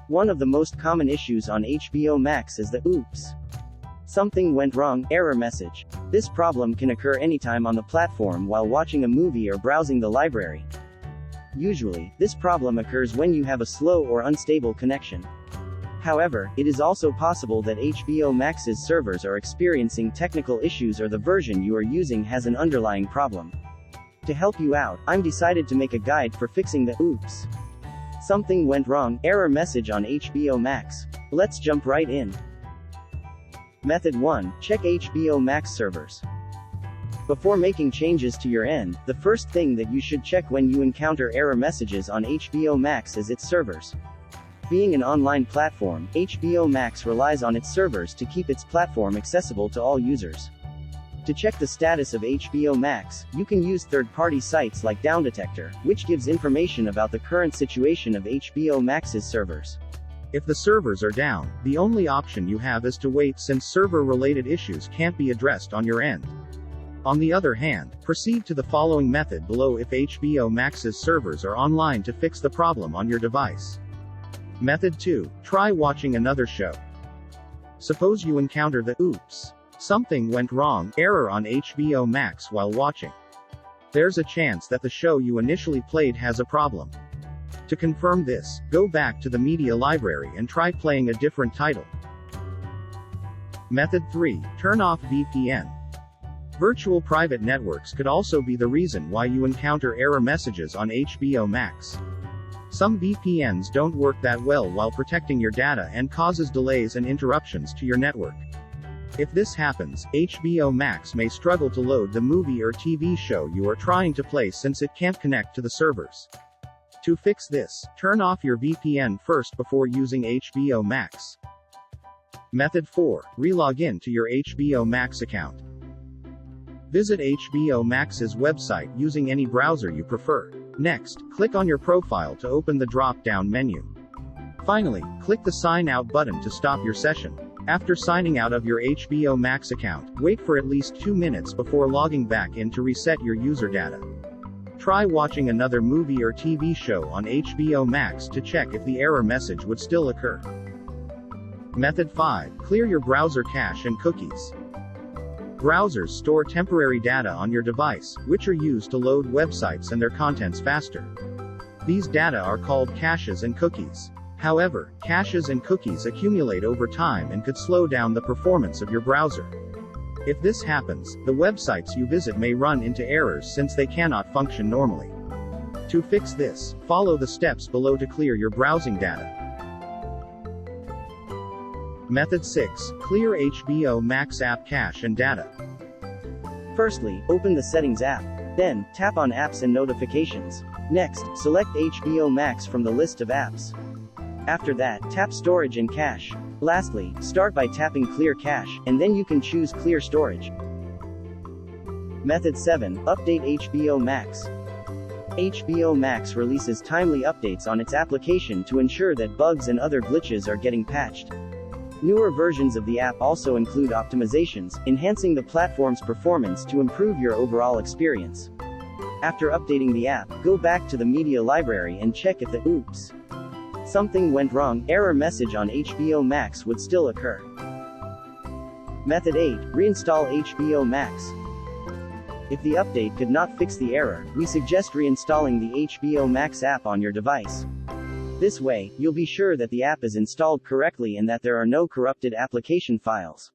One of the most common issues on HBO Max is the "Oops, something went wrong" error message. This problem can occur anytime on the platform while watching a movie or browsing the library. Usually, this problem occurs when you have a slow or unstable connection. However, it is also possible that HBO Max's servers are experiencing technical issues or the version you are using has an underlying problem. To help you out, I'm decided to make a guide for fixing the "Oops, something went wrong" error message on HBO Max. Let's jump right in. Method 1. Check HBO Max servers. Before making changes to your end, the first thing that you should check when you encounter error messages on HBO Max is its servers. Being an online platform, HBO Max relies on its servers to keep its platform accessible to all users. To check the status of HBO Max, you can use third-party sites like Downdetector, which gives information about the current situation of HBO Max's servers. If the servers are down, the only option you have is to wait since server-related issues can't be addressed on your end. On the other hand, proceed to the following method below if HBO Max's servers are online to fix the problem on your device. Method 2. Try watching another show. Suppose you encounter the "Oops, something went wrong" error on HBO Max while watching. There's a chance that the show you initially played has a problem. To confirm this, go back to the media library and try playing a different title. Method 3. Turn off VPN. Virtual private networks could also be the reason why you encounter error messages on HBO Max. Some VPNs don't work that well while protecting your data and causes delays and interruptions to your network. If this happens, HBO Max may struggle to load the movie or TV show you are trying to play since it can't connect to the servers. To fix this, turn off your VPN first before using HBO Max. Method 4. Relog in to your HBO Max account. Visit HBO Max's website using any browser you prefer. Next, click on your profile to open the drop-down menu. Finally, click the Sign Out button to stop your session. After signing out of your HBO Max account, wait for at least 2 minutes before logging back in to reset your user data. Try watching another movie or TV show on HBO Max to check if the error message would still occur. Method 5. Clear your browser cache and cookies. Browsers store temporary data on your device, which are used to load websites and their contents faster. These data are called caches and cookies. However, caches and cookies accumulate over time and could slow down the performance of your browser. If this happens, the websites you visit may run into errors since they cannot function normally. To fix this, follow the steps below to clear your browsing data. Method 6. Clear HBO Max app cache and data. Firstly, open the Settings app. Then, tap on Apps and Notifications. Next, select HBO Max from the list of apps. After that, tap Storage and Cache. Lastly, start by tapping Clear Cache, and then you can choose Clear Storage. Method 7. Update HBO Max. HBO Max releases timely updates on its application to ensure that bugs and other glitches are getting patched. Newer versions of the app also include optimizations, enhancing the platform's performance to improve your overall experience. After updating the app, go back to the media library and check if the "Oops, something went wrong" error message on HBO Max would still occur. Method 8. Reinstall HBO Max. If the update could not fix the error, we suggest reinstalling the HBO Max app on your device. This way, you'll be sure that the app is installed correctly and that there are no corrupted application files.